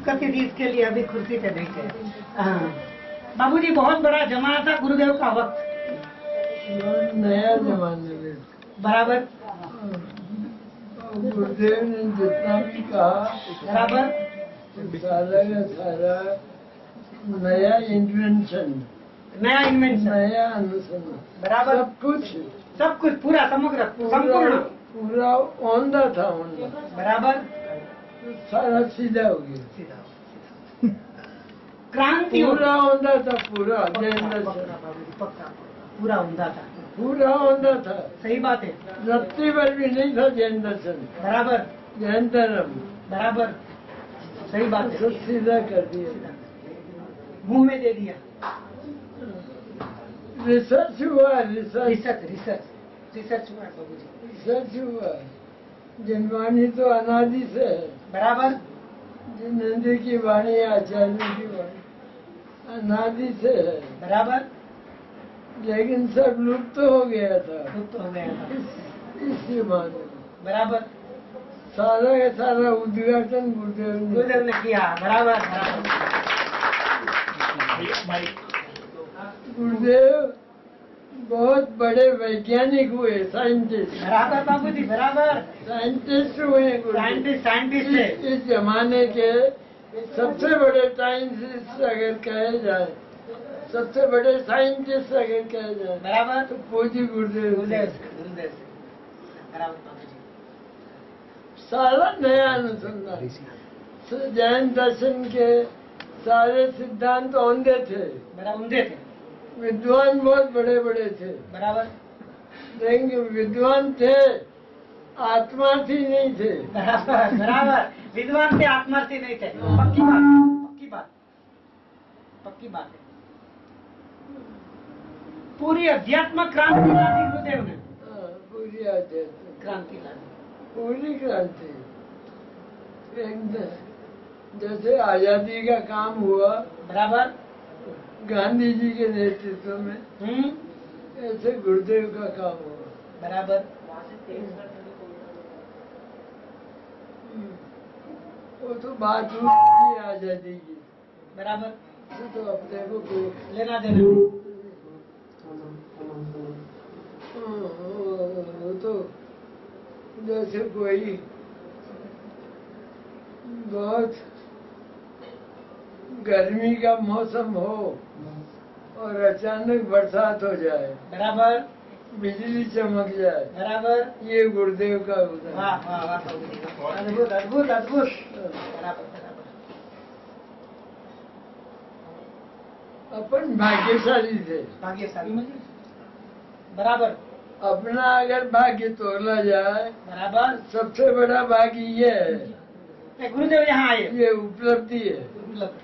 करती थी, इसके लिए अभी कुर्सी पे बैठे। हाँ बाबूजी, बहुत बड़ा जमाना था गुरुदेव का वक्त, नया जमाने में बराबर। गुरुदेव ने जितना भी कहा बराबर, सारा का सारा नया इन्वेंशन, नया इन्वेंशन, नया अनुसंधान, बराबर। सब कुछ पूरा समग्र संपूर्ण पूरा औंधा था, औंधा बराबर, सारा सीधा हो गया, सीधा क्रांति पूरा औंधा था, पूरा जैन दर्शन पक्का पूरा उमदा था, पूरा औंधा था। सही बात है, रत्ती भर भी नहीं था जैन दर्शन, बराबर जैन धर्म, बराबर, सही बात है। सब सीधा कर दिया, मुंह में दे दिया। रिसर्च हुआ, रिसर्च रिसर्च हुआ बाबूजी, रिसर्च हुआ। जनवाणी तो अनादि से है, बराबर। जिनेन्द्र की वाणी, आचार्य की वाणी अनादि से है, बराबर, लेकिन सब लुप्त हो गया था, लुप्त हो गया था, इसी माने बराबर। सारा का सारा उद्घाटन गुरुदेव ने किया, बराबर बराबर। गुरुदेव बहुत बड़े वैज्ञानिक हुए, साइंटिस्ट, बराबर बाबूजी, बराबर। साइंटिस्ट हुए साइंटिस्ट है। इस जमाने के सबसे बड़े साइंटिस्ट अगर कहे जाए, सबसे बड़े साइंटिस्ट अगर कहे जाए, बराबर, तो पूज्य गुरुदेव बराबर बाबूजी। सारा नया अनुसंधान, जैन दर्शन के सारे सिद्धांत औंधे थे, उमदे थे, विद्वान बहुत बड़े बड़े थे, बराबर, लेकिन विद्वान थे, आत्मार्थी नहीं थे, बराबर बराबर। विद्वान थे, आत्मार्थी नहीं थे, पक्की बात, पक्की बात है। पूरी अध्यात्म क्रांति ला दी गुरुदेव ने, पूरी आध्यात्मिक क्रांति ला दी, पूरी क्रांति। जैसे आजादी का काम हुआ बराबर, गांधी जी के नेतृत्व में, ऐसे गुरुदेव का काम हुआ, बराबर। वो तो बात हुई आजादी की, बराबर, तो अपने को लेना देना, वो तो जैसे कोई बहुत गर्मी का मौसम हो और अचानक बरसात हो जाए, बराबर, बिजली चमक जाए, बराबर। ये गुरुदेव का उदाहरण। वाह वाह वाह, अद्भुत अद्भुत अद्भुत, बराबर बराबर। अपन भाग्यशाली थे, भाग्यशाली, बराबर। अपना अगर भाग्य तोला जाए, बराबर, सबसे बड़ा भाग्य ये है, गुरुदेव यहाँ आए, ये उपलब्धि है। उपलब्धि,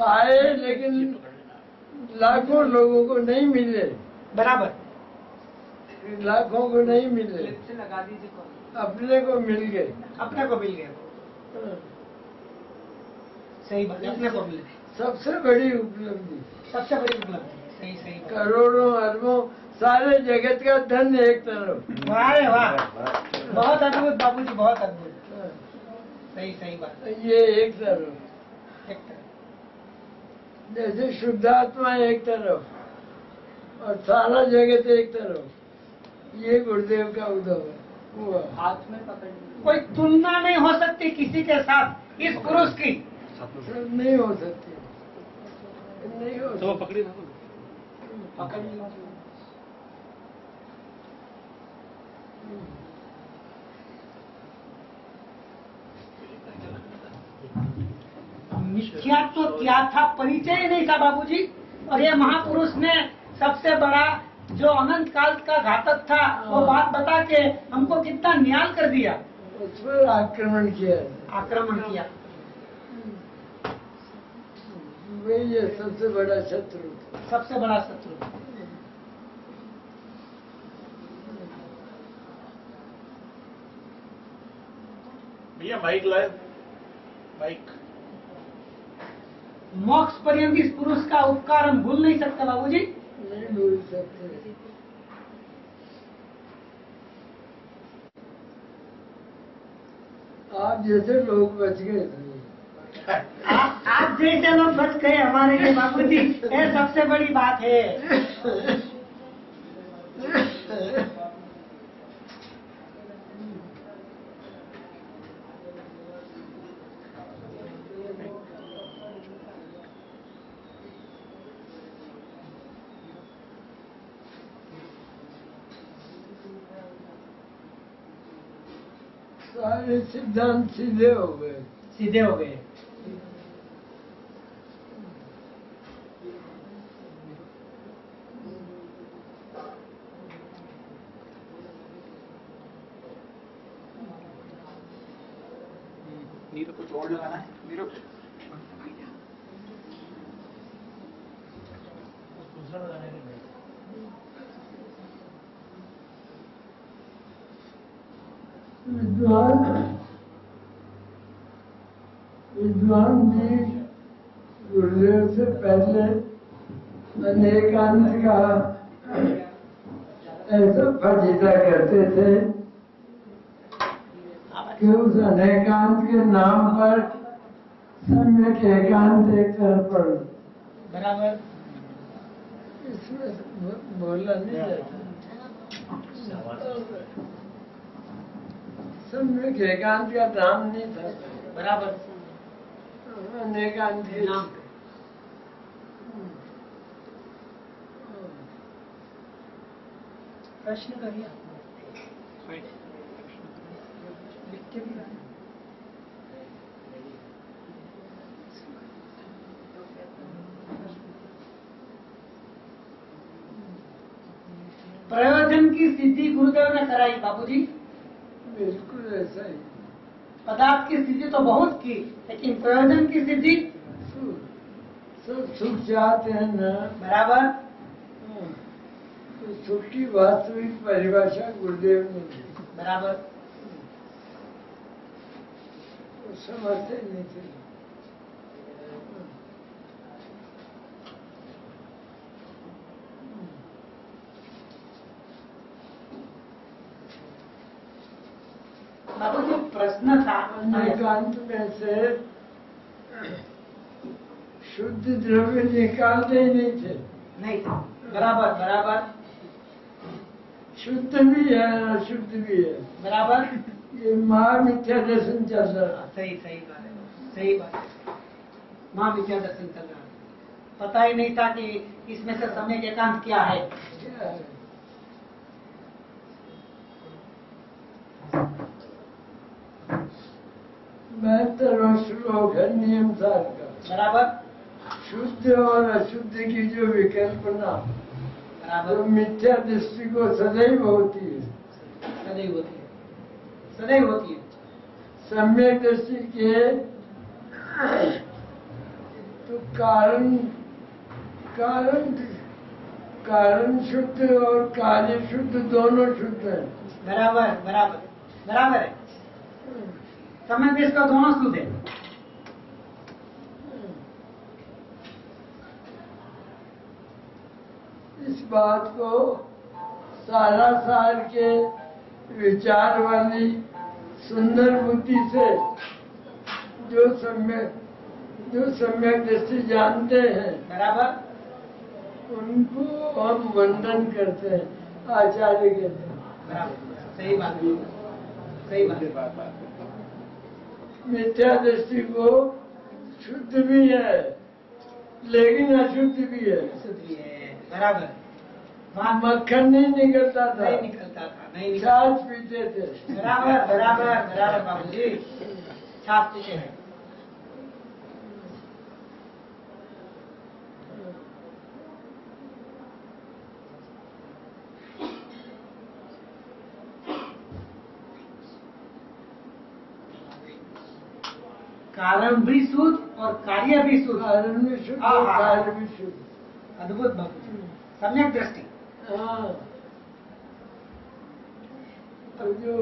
आए लेकिन लाखों लोगों को नहीं मिले, बराबर, लाखों को नहीं मिले, अपने को मिल गए, अपने को मिल गए, सही बात, अपने को मिल गए, सबसे बड़ी उपलब्धि, सबसे बड़ी उपलब्धि, सही सही। करोड़ों अरबों सारे जगत का धन एक तरफ, वाह वाह, बहुत अद्भुत बाबूजी, बहुत अद्भुत, सही सही बात, ये एक तरफ, एक तरफ, जैसे शुद्धात्मा एक तरफ और सारा जगत एक तरफ, ये गुरुदेव का उदय हुआ। हाथ में पकड़, कोई तुलना नहीं हो सकती किसी के साथ इस पुरुष की, नहीं हो सकती, नहीं हो तो पकड़ी पकड़। मिथ्यात्व तो क्या था, परिचय ही नहीं था बाबूजी, और ये महापुरुष ने सबसे बड़ा जो अनंत काल का घातक था वो बात बता के हमको कितना न्याय कर दिया, उस पर आक्रमण किया, वे ये सबसे बड़ा शत्रु, सबसे बड़ा शत्रु। भैया बाइक लाए, बाइक। मोक्ष पर्यंत इस पुरुष का उपकार हम भूल नहीं सकते बाबूजी, नहीं भूल सकते। आप जैसे लोग बच गए थे, आप जैसे लोग बच गए हमारे लिए बाबूजी, ये सबसे बड़ी बात है। सारे सिद्धांत सीधे हो गए। सीधे हो गए। नीरव कुछ और लगाना है? नीरव दूसरा लगाना है? विद्वान जी गुरुदेव से पहले अनेकांत का ऐसा फजीता करते थे कि उस अनेकांत के नाम पर सम्यक एकांत एक तरफ पड़। बराबर। इसमें बोला नहीं जाता। सम्यक एकांत का नाम नहीं था। बराबर। अनेकांत के नाम। प्रश्न करिए। लिख के भी लाए। प्रयोजन की सिद्धि गुरुदेव ने कराई बाबूजी। बिल्कुल ऐसा ही। पदार्थ की सिद्धि तो बहुत की, लेकिन प्रयोजन की सिद्धि सब सुख चाहते हैं ना। बराबर। तो सुख की वास्तविक परिभाषा गुरुदेव ने दी। बराबर। वो समझते नहीं थे। बाबूजी प्रश्न था अनेकांत में से शुद्ध द्रव्य निकालते ही नहीं थे। नहीं था। बराबर। बराबर। शुद्ध भी है अशुद्ध भी है। बराबर। ये महामिथ्या दर्शन चल रहा है। सही सही बात है। सही बात है। माँ विद्या दर्शन चल रहा है। पता ही नहीं था कि इसमें से सम्यक एकांत क्या है। क्या है? महत्तरवां श्लोक है नियम सार का। बराबर। शुद्ध और अशुद्ध की जो विकल्पना बराबर। जो मिथ्या दृष्टि को सदैव होती है, सदैव होती है। सदैव होती है। सम्यक दृष्टि के तो कारण कारण कारण शुद्ध और कार्य शुद्ध दोनों शुद्ध है। बराबर। बराबर। बराबर है। समय देश का दोनों शुद्ध है। इस बात को सारा सार के विचार वाली सुंदर बुद्धि से जो सम्यक दृष्टि जानते हैं, बराबर। उनको हम वंदन करते हैं, आचार्य कहते हैं। बराबर। सही बात है। सही बात है। मिथ्या दृष्टि को शुद्ध भी है लेकिन अशुद्ध भी है। शुद्ध भी है। बराबर। वहाँ मक्खन नहीं निकलता था, नहीं निकलता था। नहीं निकलता। छाछ पीते थे। बराबर। बराबर। बराबर बाबूजी। छाप पीछे है। कारण भी शुद्ध और कार्य भी शुद्ध। कारण भी शुद्ध हाँ, और हाँ। कार्य भी शुद्ध। अद्भुत बाबू। सम्यक दृष्टि। हाँ। और जो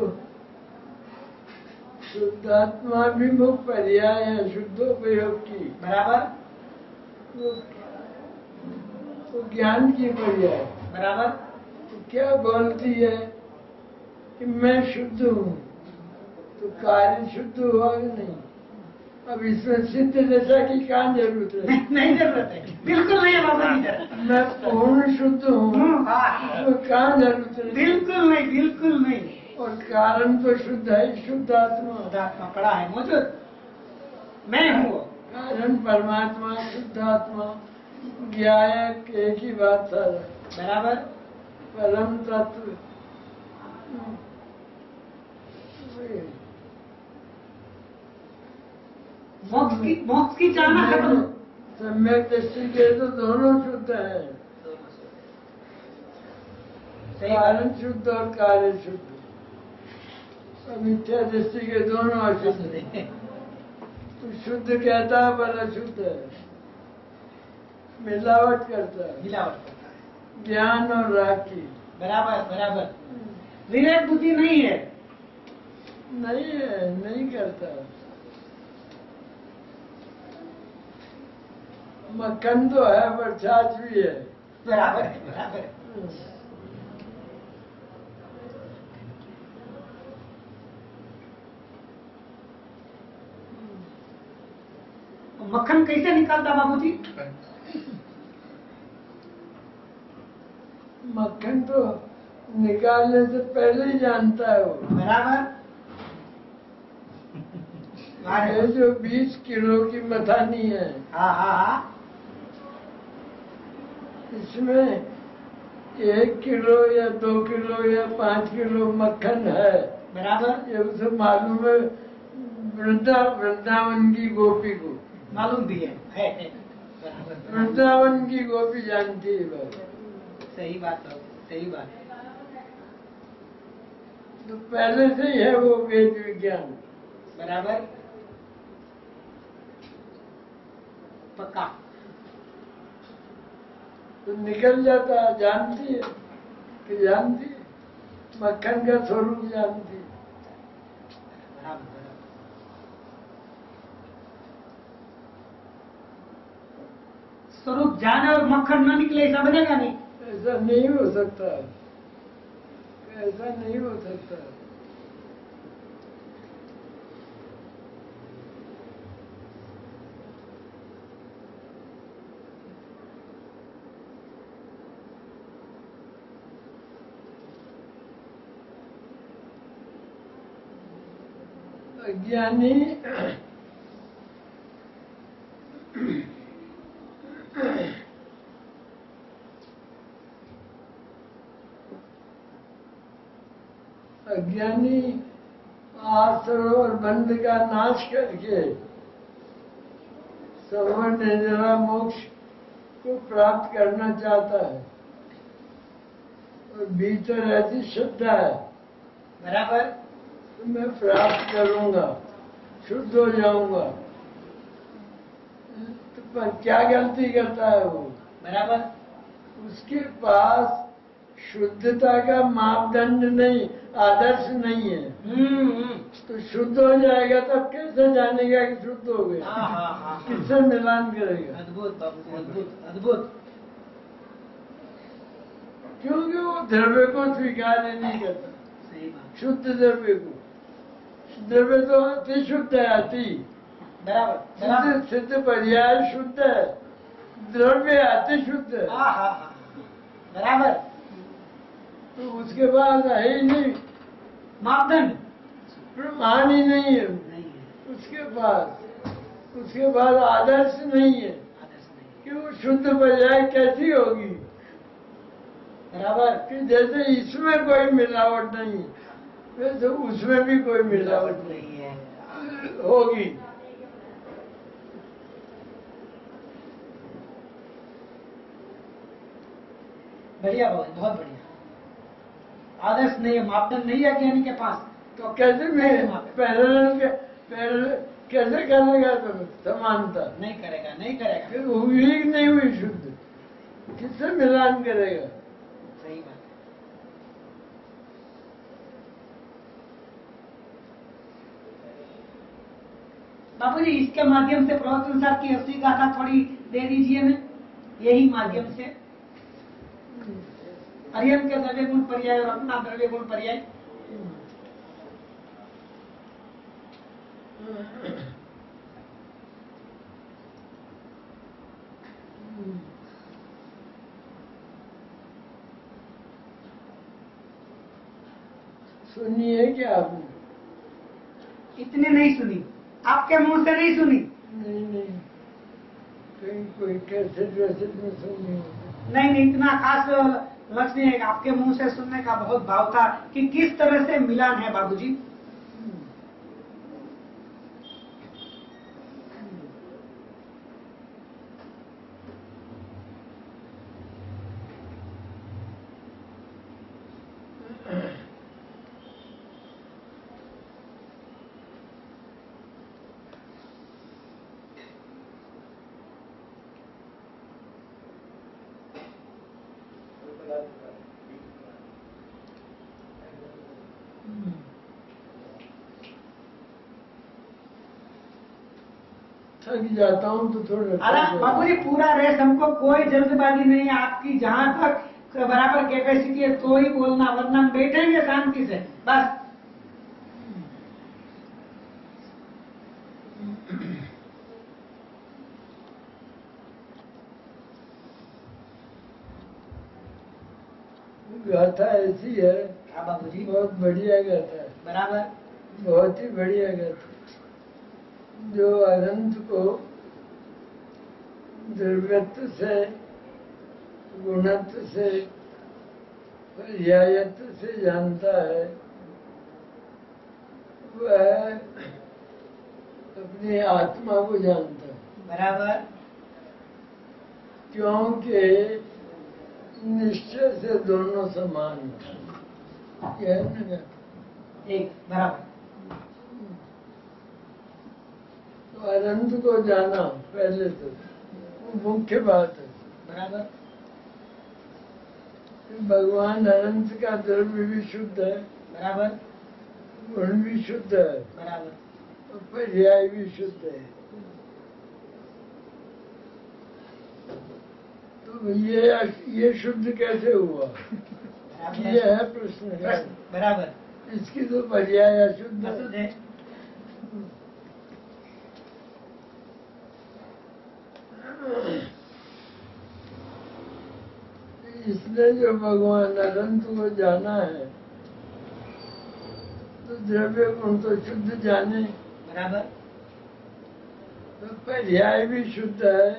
शुद्धात्माभिमुख पर्याय है शुद्धोपयोग की, बराबर। वो ज्ञान की पर्याय। बराबर। तो क्या बोलती है कि मैं शुद्ध हूँ, तो कार्य शुद्ध हुआ कि नहीं? अब इसमें सिद्ध दशा की क्या जरूरत है? नहीं जरूरत है, बिल्कुल नहीं है बाबा जी जरूरत। मैं पूर्ण शुद्ध हूँ, हाँ, इसमें क्या जरूरत है? बिल्कुल नहीं, बिल्कुल नहीं। और कारण तो शुद्ध है, शुद्ध आत्मा। शुद्धात्मा पड़ा है मौजूद, मैं हूँ वो। कारण परमात्मा, शुद्ध आत्मा, ज्ञायक एक ही बात सारा, बराबर। परम तत्व। वही। मोक्ष की चाहना खत्म। सम्यक दृष्टि के तो दोनों शुद्ध है, सही बात। कारण शुद्ध और कार्य शुद्ध। और मिथ्या दृष्टि के दोनों अशुद्ध है। तो शुद्ध कहता है पर अशुद्ध है, मिलावट करता है, मिलावट करता है। ज्ञान और राग की। बराबर बराबर। विवेक बुद्धि नहीं है। नहीं है, नहीं करता। मक्खन तो है पर छाछ भी है। बराबर है, बराबर है। मक्खन कैसे निकालता बाबूजी? मक्खन तो निकालने से पहले ही जानता है वो। बराबर। ये जो 20 किलो की मथानी है, हाँ हाँ हाँ। इसमें 1 किलो या 2 किलो या 5 किलो मक्खन है। बराबर। ये उसे मालूम है, वृंदावन की गोपी को मालूम भी है। बराबर। वृंदावन की गोपी जानती है बात। सही बात है, सही बात। तो पहले से ही है वो वेद विज्ञान। बराबर। पक्का। तो निकल जाता है, जानती है कि जानती है, मक्खन का स्वरूप जानती है। स्वरूप जाने और मक्खन न निकले ऐसा बनेगा नहीं। ऐसा नहीं हो सकता, ऐसा नहीं हो सकता। अज्ञानी अज्ञानी आश्रय और बंध का नाश करके सवर्ण निजरा मोक्ष को प्राप्त करना चाहता है, और भीतर ऐसी श्रद्धा है बराबर। तो मैं प्राप्त करूंगा, शुद्ध हो जाऊंगा। तो पर क्या गलती करता है वो? बराबर। उसके पास शुद्धता का मापदंड नहीं, आदर्श नहीं है। तो शुद्ध हो जाएगा तब कैसे जानेगा कि शुद्ध हो गया? हाँ हाँ हाँ। किससे मिलान करेगा? अद्भुत बाबू, अद्भुत अद्भुत। क्योंकि वो द्रव्य को स्वीकार ही नहीं करता, सही बात। शुद्ध द्रव्य को। द्रव्य तो अति शुद्ध है, अति बराबर बराबर। सिद्ध सिद्ध पर्याय शुद्ध है, द्रव्य अति शुद्ध है। हाँ हाँ हाँ। बराबर। तो उसके बाद है ही नहीं, मापदंड प्रमाण ही नहीं है नहीं है। उसके बाद आदर्श नहीं है आदर्श नहीं। कि वो शुद्ध पर्याय कैसी होगी। बराबर। कि जैसे इसमें कोई मिलावट नहीं है, वैसे उसमें भी कोई मिलावट नहीं है। होगी। बढ़िया बाबू, बहुत बढ़िया। आदर्श नहीं है, मापदंड नहीं है ज्ञानी के पास। तो कैसे में पहले कैसे करेगा? तो समानता नहीं करेगा, नहीं करेगा। फिर हुई कि नहीं हुई शुद्ध, किससे मिलान करेगा? सही बात है। बाबू जी, इसके माध्यम से प्रवचन साहब की असली गाथा थोड़ी दे दीजिए ना, यही माध्यम से। हरियम के द्रव्य गुण पर्याय और अपना द्रव्य गुण पर्याय। सुनी है क्या आपने? इतनी नहीं सुनी, आपके मुंह से नहीं सुनी। नहीं, कहीं कोई कैसेट वैसेट में सुनी हो? नहीं, इतना खास लक्ष्य नहीं है। आपके मुंह से सुनने का बहुत भाव था कि किस तरह से मिलान है बाबूजी। थक जाता हूँ तो थोड़ा अरे बाबूजी, पूरा रेस, हमको कोई जल्दबाजी नहीं है। आपकी जहाँ तक बराबर कैपेसिटी है तो ही बोलना, वरना हम बैठेंगे शांति से बस। गाथा ऐसी है। हाँ बाबूजी, बहुत बढ़िया गाथा है, बराबर। बहुत ही बढ़िया गाथा, जो अनंत को द्रव्यत्व से, गुणत्व से, पर्यायत्व से जानता है, वह अपनी आत्मा को जानता है। बराबर। क्योंकि निश्चय से दोनों समान हैं। क्या है ना? एक बराबर। तो अनंत को जाना पहले तो वो मुख्य बात है। बराबर। भगवान अनंत का द्रव्य भी शुद्ध है, बराबर। गुण भी शुद्ध है, बराबर। और पर्याय भी शुद्ध है। तो ये शुद्ध कैसे हुआ? ये है प्रश्न। बराबर। इसकी तो पर्याय अशुद्ध अशुद्ध है। है। इसने जो भगवान अनंत को जाना है तो द्रव्य गुण तो शुद्ध जाने, बराबर। तो पर्याय भी शुद्ध है,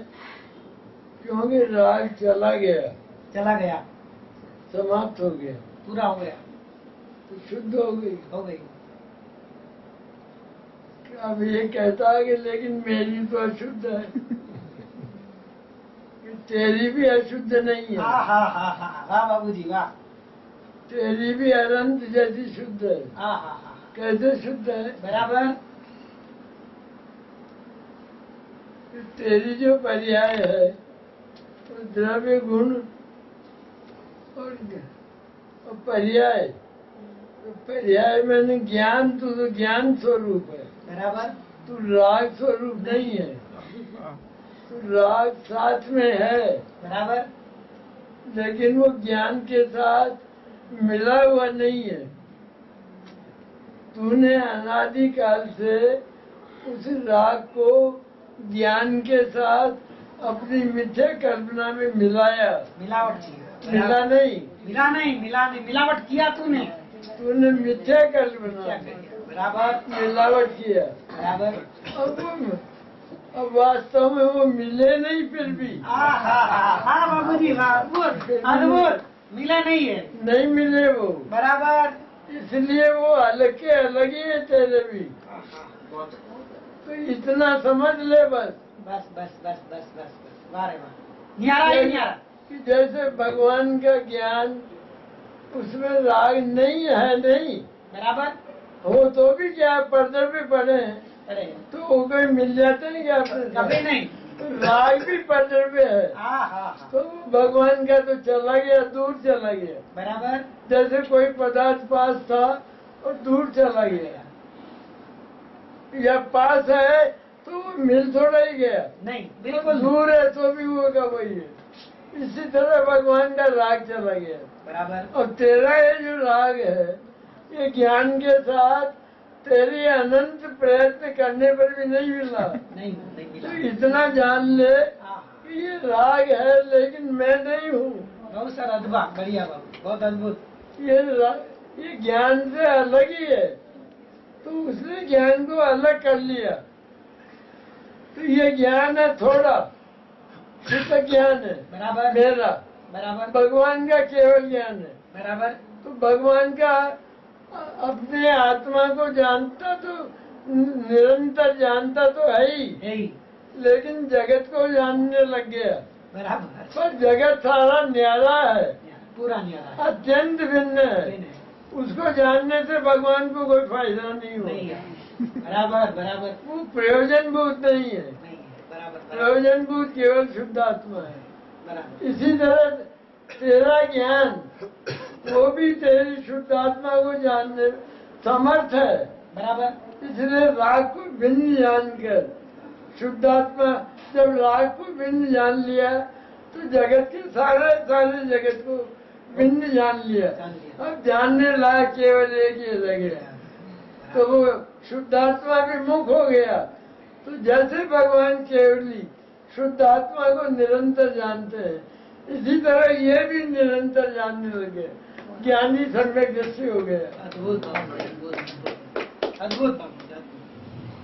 क्योंकि राग चला गया, चला गया, समाप्त हो गया, पूरा हो गया, तो शुद्ध हो गई। हो गई। अब ये कहता है कि लेकिन मेरी तो अशुद्ध है, कि तेरी भी अशुद्ध नहीं है, हाँ हाँ हाँ हाँ, वाह बाबूजी वाह। तेरी भी अनंत जैसी शुद्ध है। हाँ हाँ हाँ, कैसे शुद्ध है? बराबर। कि तेरी जो पर्याय है तो द्रव्य गुण और पर्याय, तो पर्याय मैंने ज्ञान, तो ज्ञान स्वरूप है, बराबर। तू राग स्वरूप नहीं है, तो राग साथ में है, बराबर। लेकिन वो ज्ञान के साथ मिला हुआ नहीं है। तूने अनादिकाल से उस राग को ज्ञान के साथ अपनी मिथ्या कल्पना में मिलाया। मिलावट की। मिला नहीं, मिला नहीं, मिला नहीं, मिलावट किया तूने। तूने मिथ्या कल्पना में बराबर। मिलावट किया। बराबर। अब वास्तव में वो मिले नहीं फिर भी। हाँ हाँ हाँ हाँ बाबूजी वाह, अद्भुत अद्भुत। मिला नहीं है, नहीं मिले वो, बराबर। इसलिए वो अलग के अलग ही है तेरे भी। तो इतना समझ ले बस। बस बस बस बस बस बस, वाह रे वाह, न्यारा ही न्यारा। कि जैसे भगवान का ज्ञान, उसमें राग नहीं है, नहीं बराबर। हो तो भी क्या पर्दे भी पड़े अरे तो वो कोई मिल जाते हैं क्या अपने साथ? कभी नहीं। तो राग भी पर्दे पे है, हाँ हाँ हाँ, तो भगवान का तो चला गया, दूर चला गया। बराबर। जैसे कोई पदार्थ पास था और दूर चला गया, या पास है तो वो मिल थोड़ा ही गया, नहीं, बिल्कुल दूर है तो भी वो का वही है। इसी तरह भगवान का राग चला गया। बराबर। और तेरा ये जो राग है, ये ज्ञान के साथ तेरी अनंत प्रयत्न करने पर भी नहीं मिला। नहीं नहीं तो मिला। इतना जान ले हाँ, कि ये राग है, लेकिन मैं नहीं हूँ। बहुत सर अद्भुत, बढ़िया बाबू, बहुत अद्भुत। ये ये ज्ञान से अलग ही है, तो उसने ज्ञान को अलग कर लिया। तो ये ज्ञान है थोड़ा, शुद्ध ज्ञान है बराबर मेरा, बराबर भगवान का केवल ज्ञान है। बराबर। तो भगवान का अपने आत्मा को जानता तो निरंतर जानता तो है ही, यही लेकिन जगत को जानने लग गया। बराबर। पर जगत सारा न्यारा है, पूरा न्यारा अत्यंत भिन्न है। उसको जानने से भगवान को कोई फायदा नहीं नहीं होगा। है। बराबर बराबर वो प्रयोजनभूत नहीं है, नहीं है। बराबर बराबर प्रयोजनभूत केवल शुद्ध आत्मा है। बराबर। इसी तरह तेरा ज्ञान वो भी तेरी शुद्ध आत्मा को जानने समर्थ है। बराबर इसलिए राग को भिन्न जानकर शुद्ध आत्मा जब राग को भिन्न जान लिया तो जगत के सारे सारे जगत को भिन्न जान लिया। अब जानने लायक केवल एक ही रह गया, तो वो शुद्ध आत्मा भी मुख हो गया। तो जैसे भगवान केवली शुद्ध आत्मा को निरंतर जानते हैं, इसी तरह ये भी निरंतर जानने लगे, ज्ञानी सम्यक दृष्टि हो गया। अद्भुत अद्भुत अद्भुत।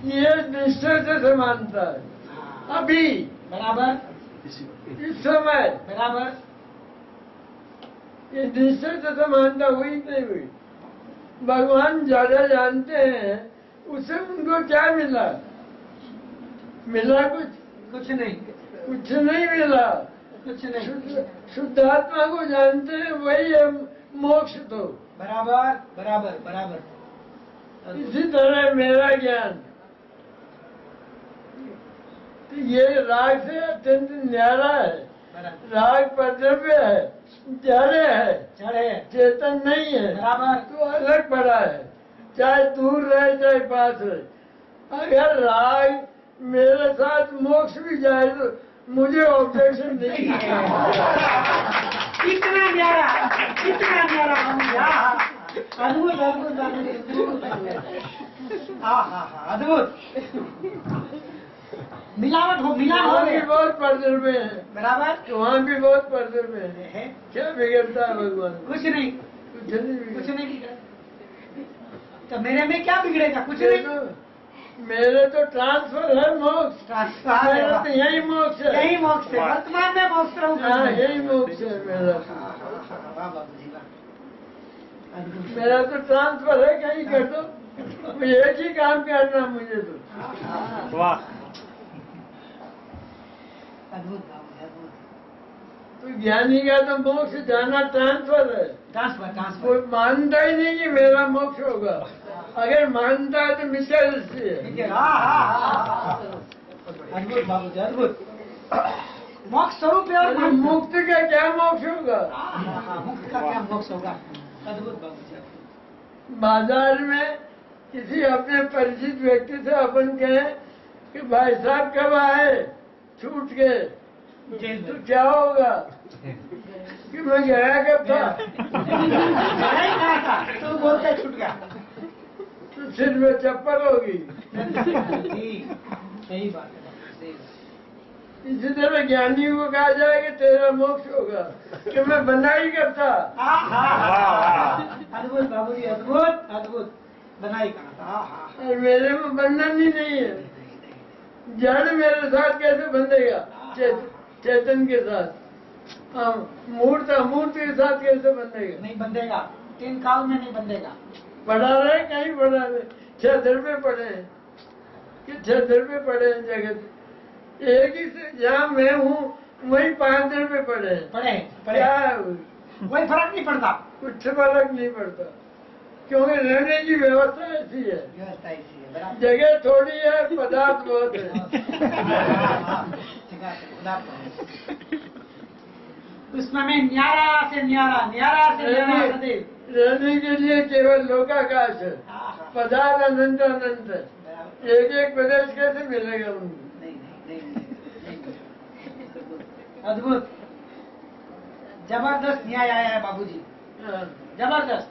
ये निश्चय से समानता है। अभी बराबर इस समय बराबर। ये निश्चय से समानता हुई नहीं हुई। भगवान ज्यादा जानते हैं, उससे उनको क्या मिला? मिला कुछ नहीं कुछ नहीं मिला। कुछ नहीं। शुद्ध आत्मा को जानते हैं, वही है मोक्ष। तो बराबर बराबर बराबर। इसी तरह मेरा ज्ञान तो ये राग से अत्यंत न्यारा है। बराबर। राग पद्रव्य है, जड़ है, चढ़े चेतन नहीं है। बराबर। तो अलग पड़ा है, चाहे दूर रहे चाहे पास रहे। अगर राग मेरे साथ मोक्ष भी जाए तो मुझे ऑब्जेक्शन नहीं है। कितना न्यारा अद्भुत अद्भुत अद्भुत। हाँ हाँ हाँ अद्भुत। मिलावट हो वहाँ भी गया। बहुत पर्दे में है, बराबर। वहाँ भी बहुत पर्दे में है। है क्या बिगड़ता है भगवान? कुछ नहीं कुछ नहीं कुछ बिगड़ता। नहीं बिगड़ा। तो मेरे में क्या बिगड़ेगा? कुछ नहीं। मेरे तो ट्रांसफर है मोक्ष, मेरा तो यही मोक्ष है। यही मोक्ष है। वर्तमान में मोक्ष रहूं। हाँ यही मोक्ष है मेरा। वाह बाबूजी वाह। अद्भुत। मेरा तो ट्रांसफर है, कहीं कर दो, एक ही काम करना मुझे तो। वाह। अद्भुत बाबूजी अद्भुत। तो ज्ञानी का तो मोक्ष जाना ट्रांसफर है। Transfer transfer. कोई मानता ही नहीं कि मेरा मोक्ष होगा। अगर मानता है तो मिथ्या दृष्टि है। अद्भुत बाबूजी अद्भुत। मोक्ष स्वरूप है और अरे मुक्त का क्या मोक्ष होगा? मुक्त का क्या मोक्ष होगा? अद्भुत बाबूजी। बाजार में किसी अपने परिचित व्यक्ति से अपन कहें कि भाई साहब कब आए छूट के, जेल तो में। क्या होगा कि मैं गया कब था? नहीं कहा था तो बोलते छूट गया। तो सिर में चप्पल होगी। जी सही बात है। सही बात। इसी तरह ज्ञानी को कहा जाए कि तेरा मोक्ष होगा, कि मैं बनाई करता। अद्भुत बाबूजी अद्भुत अद्भुत। बनाई कहा था। और मेरे में बंधन ही नहीं है। जड़ मेरे साथ कैसे बंधेगा? चेतन के साथ। हाँ, मूर्त अमूर्त के साथ कैसे बंधेगा? नहीं बंधेगा। 3 काल में नहीं बंधेगा। पढ़ा रहे कहीं पढ़ा रहे, 6 दरबे पढ़े हैं कि 6 दरबे पढ़े हैं जगत। एक ही से जहाँ मैं हूँ वही 5 दरबे पढ़े हैं। पढ़े क्या है? कोई फर्क नहीं पड़ता। कुछ फर्क नहीं पड़ता, क्योंकि रहने की व्यवस्था ऐसी है। व्यवस्था ऐसी है। बराबर। जगह थोड़ी है, पदार्थ बहुत है। उसमें मैं न्यारा से न्यारा सदैव। रहने के लिए केवल लोकाकाश है, पदार्थ अनंत अनंत है। बराबर। एक एक प्रदेश कैसे मिलेगा उनको? नहीं। अद्भुत जबरदस्त न्याय आया है बाबूजी। हाँ। जबरदस्त।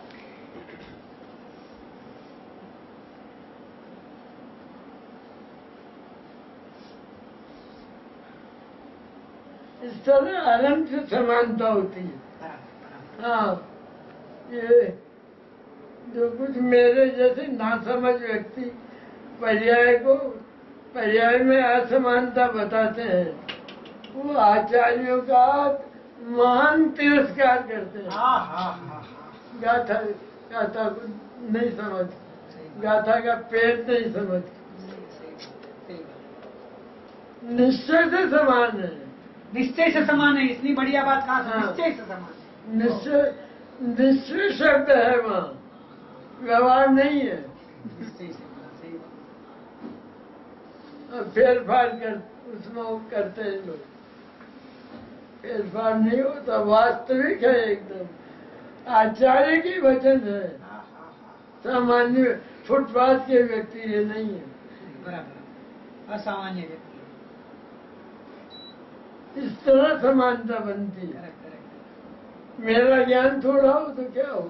इस तरह अनंत से समानता होती है। हाँ, ये जो कुछ मेरे जैसे नासमझ व्यक्ति पर्याय में असमानता बताते हैं, वो आचार्यों का महान तिरस्कार करते हैं। हाँ हाँ हाँ गाथा गाथा को नहीं समझ, गाथा का पेड़ नहीं समझ, निश्चय से समान है। निश्चय से समान है, इतनी बढ़िया बात कहा। हाँ। निश्चय से समान है। निश्चय शब्द है, वहाँ व्यवहार नहीं है। निश्चय से सही बात। और फेर फार कर उसमें वो करते हैं लोग, फेर फार नहीं होता, वास्तविक है एकदम। आचार्य की वचन है, हाँ हाँ हाँ सामान्य फुटपाथ के व्यक्ति ये नहीं है। बराबर, असामान्य व्यक्ति। इस तरह समानता बनती है। Correct correct. मेरा ज्ञान थोड़ा हो तो क्या हो।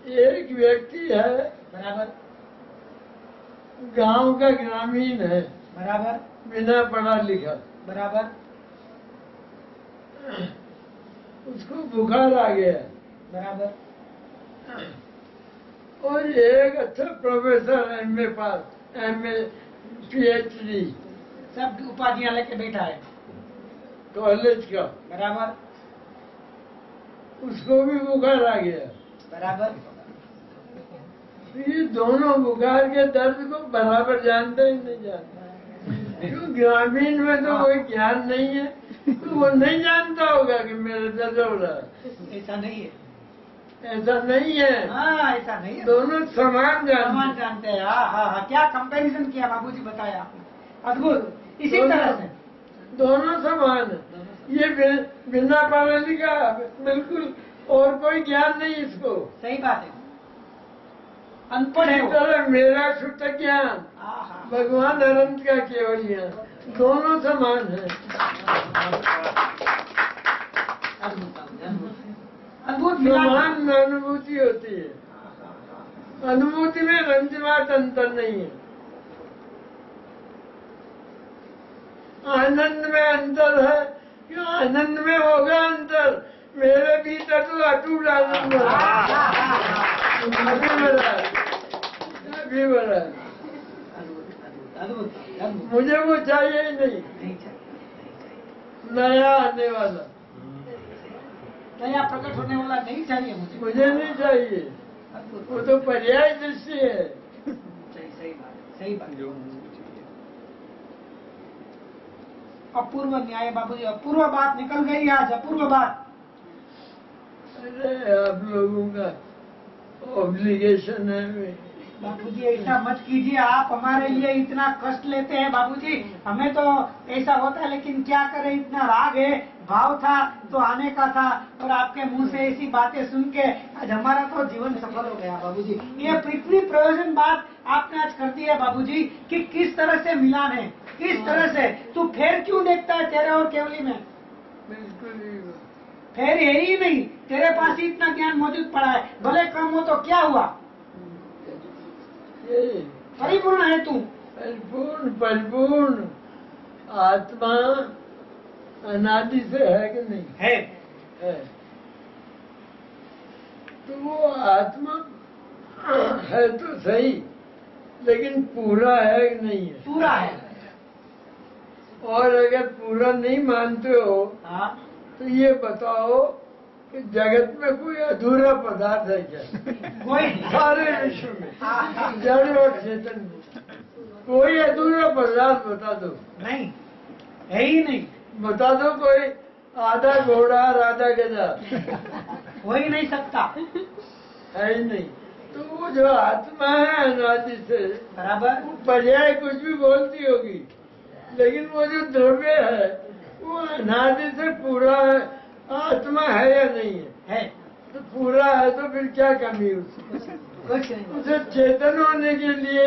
एक व्यक्ति है, बराबर गांव का ग्रामीण है, बराबर बिना पढ़ा लिखा, बराबर। उसको बुखार आ गया बराबर और एक अच्छा प्रोफेसर एमए पास, एमए पीएचडी सब उपाधियां लेके बैठा है। कॉलेज का, बराबर उसको भी बुखार आ गया। बराबर। ये दोनों बुखार के दर्द को बराबर जानते ही नहीं जानते, क्यों ग्रामीण में तो कोई ज्ञान नहीं है, तो वो नहीं जानता होगा कि मेरे दर्द हो रहा है। ऐसा नहीं है। ऐसा नहीं है, हाँ ऐसा नहीं है। दोनों समान समान जानते जानते हैं। हाँ हाँ हाँ, क्या कंपैरिजन किया बाबूजी, बताया आपने, अद्भुत। इसी तरह से दोनों समान है। ये बिना पढ़ा लिखा, बिल्कुल और कोई ज्ञान नहीं इसको। सही बात है, अनपढ़ है इसी वो। तरह मेरा शुद्ध ज्ञान, हाँ हाँ भगवान अनंत का केवल ज्ञान, दोनों समान है। अद्भुत अद्भुत अद्भुत मिलान। समान अनुभूति होती है, अनुभूति में रंजमाट अंतर नहीं है। आनंद में अंतर है, क्यों आनंद में होगा अंतर, मेरे भीतर तो अटूट आनंद है, अभी बड़ा है, अभी बड़ा है। अद्भुत अद्भुत। मुझे वो चाहिए ही नहीं, नहीं चाहिए। नया आने वाला नया प्रकट होने वाला नहीं चाहिए मुझे। मुझे नहीं चाहिए, अद्भुत। वो तो पर्याय दृष्टि है। सही सही बात, सही बात। अपूर्व न्याय बाबूजी, अपूर्व बात निकल गई आज, अपूर्व बात। अरे आप लोगों का ऑब्लिगेशन है। बाबूजी ऐसा मत कीजिए, आप हमारे लिए इतना कष्ट लेते हैं बाबूजी, हमें तो ऐसा होता है, लेकिन क्या करें, इतना राग है, भाव था तो आने का था, और आपके मुंह से ऐसी बातें सुन के आज हमारा तो जीवन सफल हो गया बाबूजी। ये इतनी प्रयोजन बात आपने आज कर दी है बाबूजी, कि किस तरह से मिलान है, किस तरह से। तू फेर क्यों देखता है तेरे और केवली में? बिल्कुल ही फेर है ही नहीं, तेरे पास ही इतना ज्ञान मौजूद पड़ा है, भले कम हो तो क्या हुआ, ये परिपूर्ण है तू। परिपूर्ण परिपूर्ण आत्मा अनादि से है कि नहीं है। है, तो वो आत्मा है तो सही, लेकिन पूरा है कि नहीं है। पूरा है। और अगर पूरा नहीं मानते हो हाँ तो ये बताओ कि जगत में कोई अधूरा पदार्थ है क्या? कोई सारे विश्व में जड़ और चेतन में कोई अधूरा पदार्थ बता दो। नहीं, है ही नहीं, बता दो कोई आधा घोड़ा और आधा गधा, हो ही नहीं सकता। है ही नहीं। तो वो जो आत्मा है अनादि से, बराबर। वो पर्याय कुछ भी बोलती होगी, लेकिन वो जो द्रव्य है वो अनादि से पूरा है। आत्मा है या नहीं है? तो पूरा है, तो फिर क्या कमी उसकी? कुछ नहीं। उसे चेतन होने के लिए